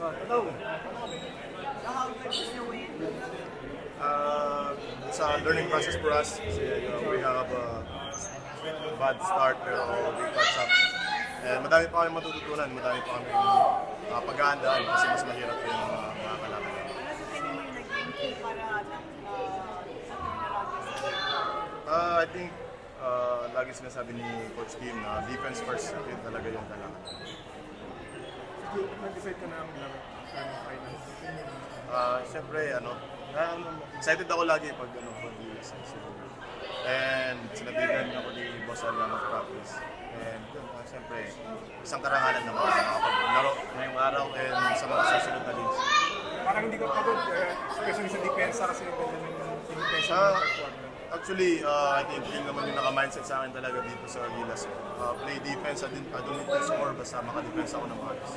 Hello. So how good is the win? It's a learning process for us. Kasi, we have a bad start pero we catch up. And madami pa kami matututunan, madami pa kami pag-aandaan kasi mas mahirap yung mga kalaban. Ano sa tingin mo yung naging key para sa I think lagi sinasabi ni Coach Kim na defense first, yun talaga yung kailangan. Nag-decide ka na ang final. Siyempre, excited ako lagi pag and sinabihan ako ni Boss Alga mag-practice. And yun, siyempre, isang karangalan naman laro ngayong araw and sa mga susunod na games. Parang hindi ka pagod, especially sa depensa kasi ganyan yung depensa ng Actually, I think yun naman yung naka-mindset sa akin talaga dito sa Gilas. Play defense, I don't need to score basta maka-defense ako ng maayos.